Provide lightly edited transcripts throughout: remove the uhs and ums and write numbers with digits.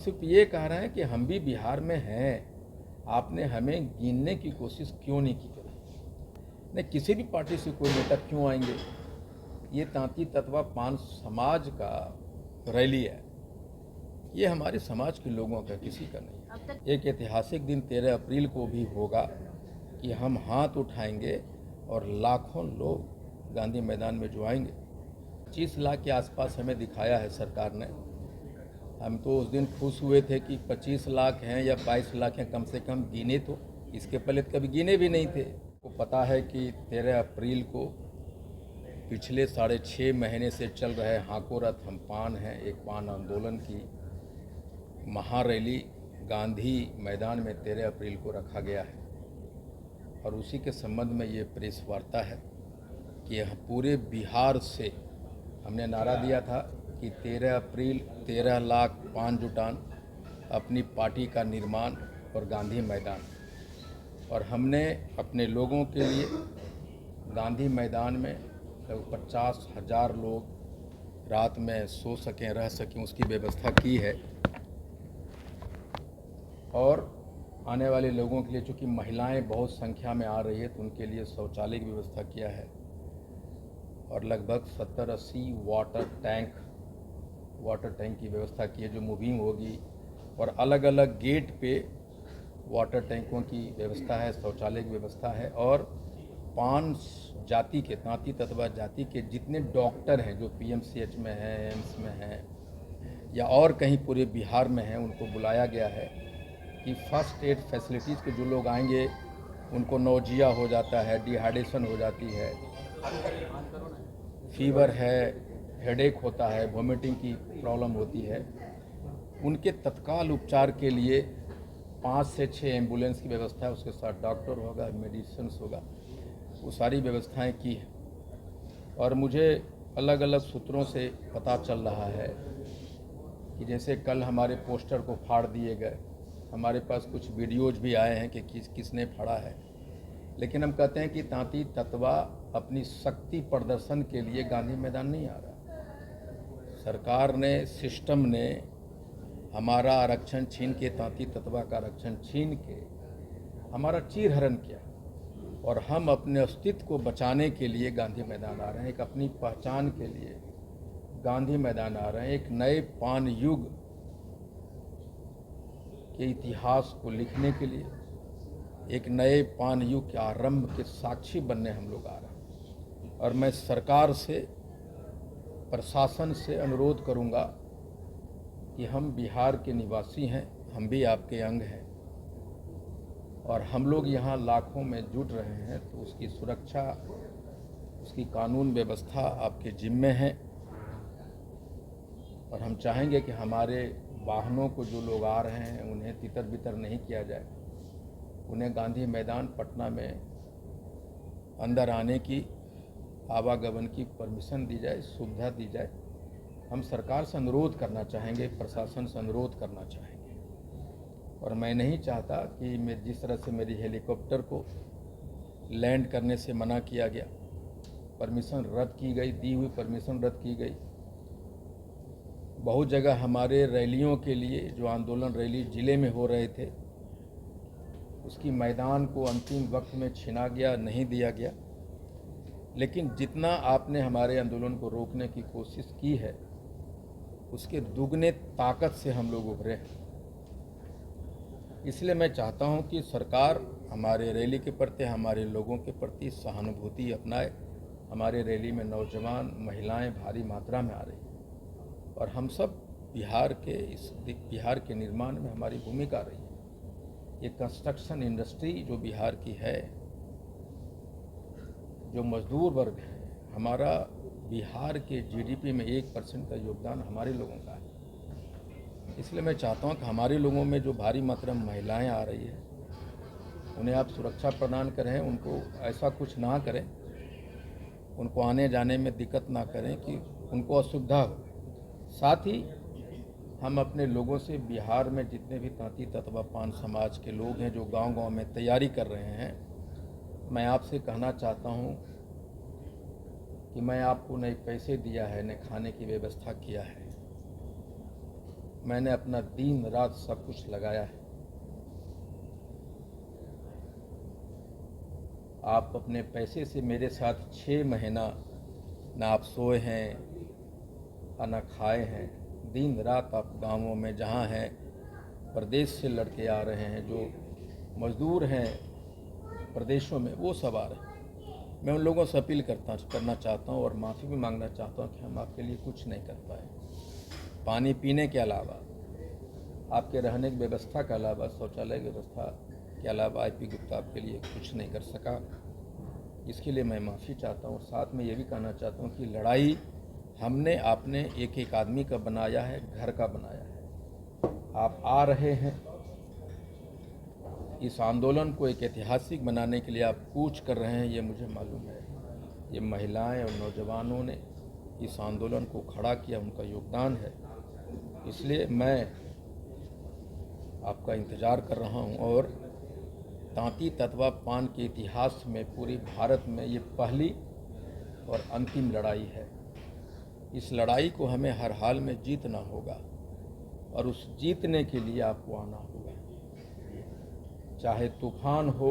सिर्फ ये कह रहे हैं कि हम भी बिहार में हैं, आपने हमें गिनने की कोशिश क्यों नहीं की कभी। नहीं, किसी भी पार्टी से कोई नेता क्यों आएंगे। ये तांती ततवा पान समाज का रैली है, ये हमारे समाज के लोगों का, किसी का नहीं। एक ऐतिहासिक दिन 13 अप्रैल को भी होगा कि हम हाथ उठाएंगे और लाखों लोग गांधी मैदान में जो आएंगे। 25 लाख के आसपास हमें दिखाया है सरकार ने। हम तो उस दिन खुश हुए थे कि 25 लाख हैं या 22 लाख हैं, कम से कम गिने तो। इसके पहले कभी गिने भी नहीं थे। को पता है कि 13 अप्रैल को पिछले 6.5 महीने से चल रहे हाको रथ हम पान हैं, एक पान आंदोलन की महारैली गांधी मैदान में 13 अप्रैल को रखा गया है। और उसी के संबंध में ये प्रेस वार्ता है कि यह पूरे बिहार से हमने नारा दिया था कि 13 अप्रैल 13 लाख पान जुटान, अपनी पार्टी का निर्माण और गांधी मैदान। और हमने अपने लोगों के लिए गांधी मैदान में 50,000 लोग रात में सो सकें, रह सकें, उसकी व्यवस्था की है। और आने वाले लोगों के लिए, चूँकि महिलाएं बहुत संख्या में आ रही है, तो उनके लिए शौचालय की व्यवस्था किया है। और लगभग 70-80 वाटर टैंक की व्यवस्था की है जो मूविंग होगी। और अलग अलग गेट पे वाटर टैंकों की व्यवस्था है, शौचालय की व्यवस्था है। और 5 जाति के, तांती ततवा जाति के जितने डॉक्टर हैं जो PMCH में हैं, एम्स में हैं या और कहीं पूरे बिहार में हैं, उनको बुलाया गया है कि फर्स्ट एड फैसिलिटीज़ के जो लोग आएंगे उनको नौजिया हो जाता है, डिहाइड्रेशन हो जाती है, फीवर है, हेडेक होता है, वोमिटिंग की प्रॉब्लम होती है, उनके तत्काल उपचार के लिए 5 से 6 एम्बुलेंस की व्यवस्था है। उसके साथ डॉक्टर होगा, मेडिसिन होगा, वो सारी व्यवस्थाएं की है। और मुझे अलग अलग सूत्रों से पता चल रहा है कि जैसे कल हमारे पोस्टर को फाड़ दिए गए, हमारे पास कुछ वीडियोज भी आए हैं कि किसने फाड़ा है। लेकिन हम कहते हैं कि तांती ततवा अपनी शक्ति प्रदर्शन के लिए गांधी मैदान नहीं आ रहा। सरकार ने, सिस्टम ने हमारा आरक्षण छीन के, तांती ततवा का आरक्षण छीन के हमारा चीरहरण किया। और हम अपने अस्तित्व को बचाने के लिए गांधी मैदान आ रहे हैं, एक अपनी पहचान के लिए गांधी मैदान आ रहे हैं, एक नए पान युग के इतिहास को लिखने के लिए, एक नए पान युग के आरंभ के साक्षी बनने हम लोग आ रहे हैं। और मैं सरकार से, प्रशासन से अनुरोध करूंगा कि हम बिहार के निवासी हैं, हम भी आपके अंग हैं और हम लोग यहाँ लाखों में जुट रहे हैं, तो उसकी सुरक्षा, उसकी कानून व्यवस्था आपके जिम्मे है। और हम चाहेंगे कि हमारे वाहनों को जो लोग आ रहे हैं उन्हें तितर बितर नहीं किया जाए, उन्हें गांधी मैदान पटना में अंदर आने की, आवागमन की परमिशन दी जाए, सुविधा दी जाए। हम सरकार से अनुरोध करना चाहेंगे, प्रशासन से अनुरोध करना चाहेंगे। और मैं नहीं चाहता कि मैं जिस तरह से मेरी हेलीकॉप्टर को लैंड करने से मना किया गया, परमिशन रद्द की गई, दी हुई परमिशन रद्द की गई। बहुत जगह हमारे रैलियों के लिए, जो आंदोलन रैली ज़िले में हो रहे थे, उसकी मैदान को अंतिम वक्त में छीना गया, नहीं दिया गया। लेकिन जितना आपने हमारे आंदोलन को रोकने की कोशिश की है, उसके दुगने ताकत से हम लोग उभरे हैं। इसलिए मैं चाहता हूं कि सरकार हमारे रैली के प्रति, हमारे लोगों के प्रति सहानुभूति अपनाए। हमारे रैली में नौजवान, महिलाएं भारी मात्रा में आ रही हैं और हम सब बिहार के निर्माण में हमारी भूमिका रही है। ये कंस्ट्रक्शन इंडस्ट्री जो बिहार की है, जो मजदूर वर्ग है, हमारा बिहार के GDP में 1% का योगदान हमारे लोगों का है। इसलिए मैं चाहता हूं कि हमारे लोगों में जो भारी मात्रा में महिलाएं आ रही है, उन्हें आप सुरक्षा प्रदान करें, उनको ऐसा कुछ ना करें, उनको आने जाने में दिक्कत ना करें कि उनको असुविधा हो। साथ ही हम अपने लोगों से, बिहार में जितने भी तांती ततवा पान समाज के लोग हैं जो गांव-गांव में तैयारी कर रहे हैं, मैं आपसे कहना चाहता हूं कि मैं आपको न पैसे दिया है, न खाने की व्यवस्था किया है। मैंने अपना दिन रात सब कुछ लगाया है। आप अपने पैसे से मेरे साथ 6 महीना ना आप सोए हैं और ना खाए हैं। दिन रात आप गांवों में जहां हैं, प्रदेश से लड़के आ रहे हैं, जो मजदूर हैं प्रदेशों में, वो सब आ रहे हैं। मैं उन लोगों से अपील करना चाहता हूं और माफ़ी भी मांगना चाहता हूं कि हम आपके लिए कुछ नहीं कर पाए। पानी पीने के अलावा, आपके रहने की व्यवस्था के अलावा, शौचालय की व्यवस्था के अलावा आईपी गुप्ता आपके लिए कुछ नहीं कर सका। इसके लिए मैं माफ़ी चाहता हूँ। साथ में ये भी कहना चाहता हूँ कि लड़ाई हमने आपने एक एक आदमी का बनाया है, घर का बनाया है। आप आ रहे हैं, इस आंदोलन को एक ऐतिहासिक बनाने के लिए आप कूच कर रहे हैं, ये मुझे मालूम है। ये महिलाएं और नौजवानों ने इस आंदोलन को खड़ा किया, उनका योगदान है। इसलिए मैं आपका इंतज़ार कर रहा हूं और तांती ततवा पान के इतिहास में पूरे भारत में ये पहली और अंतिम लड़ाई है। इस लड़ाई को हमें हर हाल में जीतना होगा और उस जीतने के लिए आपको आना होगा। चाहे तूफान हो,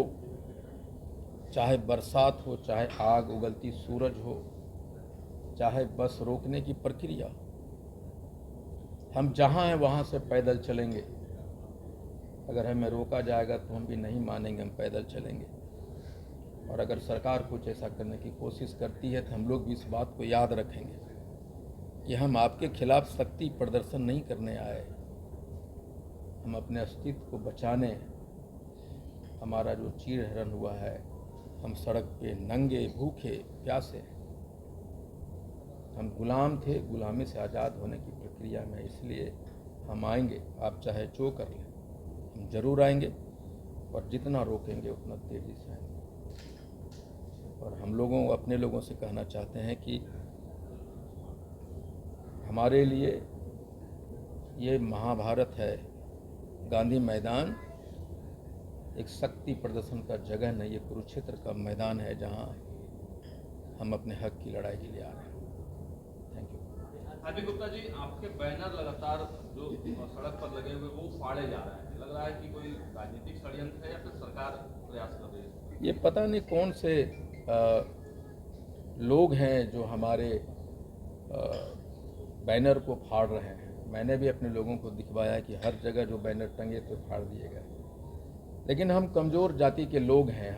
चाहे बरसात हो, चाहे आग उगलती सूरज हो, चाहे बस रोकने की प्रक्रिया, हम जहाँ हैं वहाँ से पैदल चलेंगे। अगर हमें रोका जाएगा तो हम भी नहीं मानेंगे, हम पैदल चलेंगे। और अगर सरकार कुछ ऐसा करने की कोशिश करती है तो हम लोग भी इस बात को याद रखेंगे कि हम आपके खिलाफ शक्ति प्रदर्शन नहीं करने आए, हम अपने अस्तित्व को बचाने। हमारा जो चीर हरण हुआ है, हम सड़क पे नंगे भूखे प्यासे, हम गुलाम थे, गुलामी से आज़ाद होने की प्रक्रिया में। इसलिए हम आएंगे, आप चाहे जो कर लें, हम जरूर आएंगे और जितना रोकेंगे उतना तेज़ी से आएंगे। और हम लोगों अपने लोगों से कहना चाहते हैं कि हमारे लिए ये महाभारत है, गांधी मैदान एक शक्ति प्रदर्शन का जगह नहीं, ये कुरुक्षेत्र का मैदान है जहां हम अपने हक की लड़ाई के लिए आ रहे हैं। Thank you. IP Gupta ji, आपके बैनर लगातार जो सड़क पर लगे हुए वो फाड़े जा रहे हैं, लग रहा है कि कोई राजनीतिक षड्यंत्र है या फिर सरकार प्रयास कर रही है? ये पता नहीं कौन से लोग हैं जो हमारे बैनर को फाड़ रहे हैं। मैंने भी अपने लोगों को दिखवाया कि हर जगह जो बैनर टंगे तो फाड़ दिए गए। लेकिन हम कमज़ोर जाति के लोग हैं,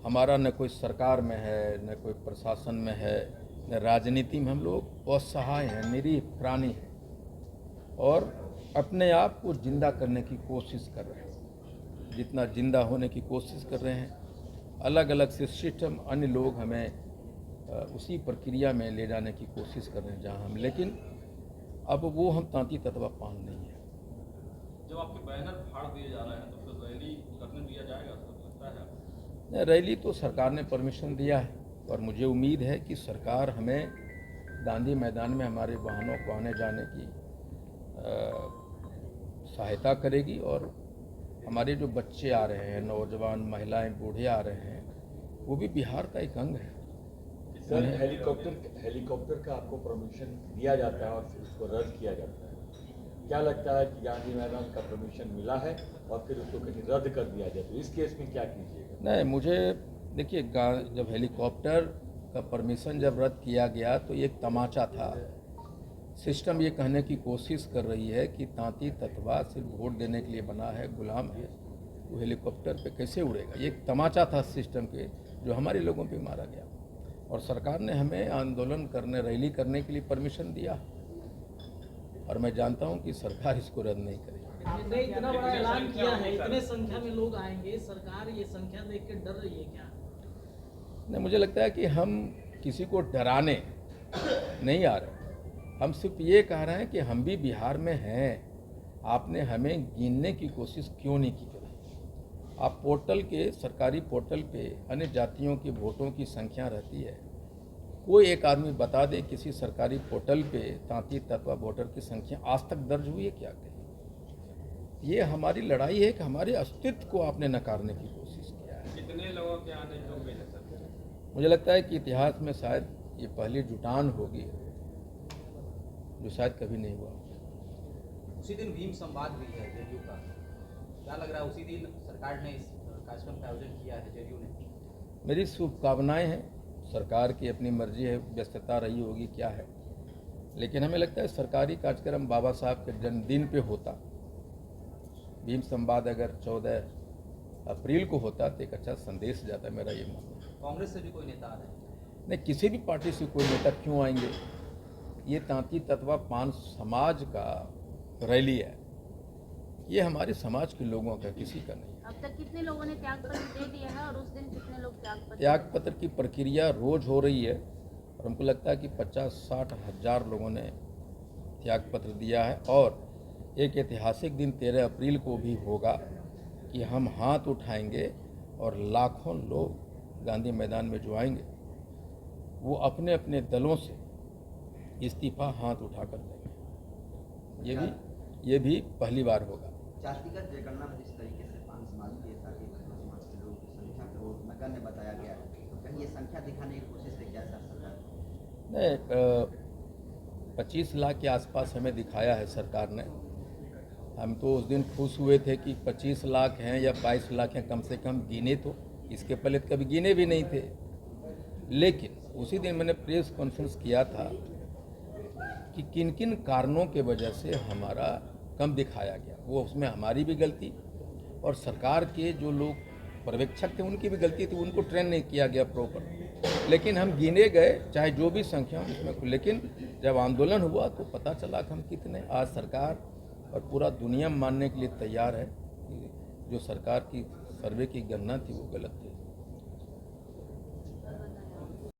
हमारा न कोई सरकार में है, न कोई प्रशासन में है, न राजनीति में। हम लोग असहाय हैं, निरीह प्राणी हैं और अपने आप को जिंदा करने की कोशिश कर रहे हैं, जितना जिंदा होने की कोशिश कर रहे हैं। अलग अलग से सिस्टम, अन्य लोग हमें उसी प्रक्रिया में ले जाने की कोशिश कर रहे हैं जहां हम, लेकिन अब वो हम तांती ततवा पान नहीं है। जब आपके बैनर फाड़ दिए जा रहे हैं तो फिर रैली करने दिया जाएगा, लगता है? रैली तो सरकार ने परमिशन दिया है और मुझे उम्मीद है कि सरकार हमें गांधी मैदान में हमारे वाहनों को आने जाने की सहायता करेगी। और हमारे जो बच्चे आ रहे हैं, नौजवान, महिलाएं, बूढ़े आ रहे हैं, वो भी बिहार का एक अंग है। सर, हेलीकॉप्टर का आपको परमिशन दिया जाता है और फिर उसको रद्द किया जाता है। क्या लगता है कि गांधी मैदान का परमिशन मिला है और फिर उसको कहीं रद्द कर दिया जाए, तो इस केस में क्या कीजिएगा? नहीं, मुझे देखिए, जब हेलीकॉप्टर का परमिशन जब रद्द किया गया तो एक तमाचा था। सिस्टम ये कहने की कोशिश कर रही है कि तांती ततवा सिर्फ वोट देने के लिए बना है, गुलाम है, वो हेलीकॉप्टर पे कैसे उड़ेगा। ये एक तमाचा था सिस्टम के, जो हमारे लोगों पे मारा गया। और सरकार ने हमें आंदोलन करने, रैली करने के लिए परमिशन दिया और मैं जानता हूं कि सरकार इसको रद्द नहीं करेगी। आपने इतना बड़ा ऐलान किया है, इतने संख्या में लोग आएंगे, सरकार ये संख्या देख के डर रही है क्या? नहीं, मुझे लगता है कि हम किसी को डराने नहीं आ रहे, हम सिर्फ ये कह रहे हैं कि हम भी बिहार में हैं। आपने हमें गिनने की कोशिश क्यों नहीं की? आप पोर्टल के, सरकारी पोर्टल पे अन्य जातियों के वोटों की संख्या रहती है। कोई एक आदमी बता दे किसी सरकारी पोर्टल पे तांती ततवा वोटर की संख्या आज तक दर्ज हुई है क्या? कहीं ये हमारी लड़ाई है कि हमारे अस्तित्व को आपने नकारने की कोशिश किया है। कितने लोगों के आने की उम्मीद है सर? मुझे लगता है कि इतिहास में शायद ये पहली जुटान होगी जो शायद कभी नहीं हुआ। उसी दिन भीम संवाद भी है जदयू का, क्या लग रहा है उसी दिन सरकार ने इस कार्यक्रम का आयोजन किया है जदयू ने? मेरी शुभकामनाएं हैं। सरकार की अपनी मर्जी है, व्यस्तता रही होगी क्या है, लेकिन हमें लगता है सरकारी कार्यक्रम बाबा साहब के जन्मदिन पे होता। भीम संवाद अगर 14 अप्रैल को होता तो एक अच्छा संदेश जाता, मेरा ये मानना है। कांग्रेस से भी कोई नेता आ रहे हैं? नहीं, किसी भी पार्टी से कोई नेता क्यों आएंगे? ये तांती तत्वा पान समाज का रैली है, ये हमारे समाज के लोगों का, किसी का नहीं। अब तक कितने लोगों ने त्याग पत्र दे दिया है और उस दिन कितने लोग त्याग पत्र की प्रक्रिया रोज हो रही है और हमको लगता है कि 50-60 हज़ार लोगों ने त्याग पत्र दिया है। और एक ऐतिहासिक दिन 13 अप्रैल को भी होगा कि हम हाथ उठाएंगे और लाखों लोग गांधी मैदान में जो आएंगे वो अपने अपने दलों से इस्तीफा हाथ उठाकर देंगे। ये भी पहली बार होगा। जातिगत जनगणना में जिस तरीके से पान समाज के साथ ही बसपा समाज के लोगों की संख्या को नगण्य बताया गया है, तो कहीं ये संख्या दिखाने की कोशिश है क्या सरकार? नहीं, 25 लाख के आसपास हमें दिखाया है सरकार ने। हम तो उस दिन खुश हुए थे कि 25 लाख हैं या 22 लाख हैं, कम से कम गिने तो। इसके पहले कभी गिने भी नहीं थे। लेकिन उसी दिन मैंने प्रेस कॉन्फ्रेंस किया था कि किन किन कारणों के वजह से हमारा कम दिखाया गया। वो उसमें हमारी भी गलती और सरकार के जो लोग पर्यवेक्षक थे उनकी भी गलती थी, उनको ट्रेन नहीं किया गया प्रॉपर। लेकिन हम गिने गए, चाहे जो भी संख्या हो उसमें। लेकिन जब आंदोलन हुआ तो पता चला कि हम कितने। आज सरकार और पूरा दुनिया मानने के लिए तैयार है कि जो सरकार की सर्वे की गणना थी वो गलत थी।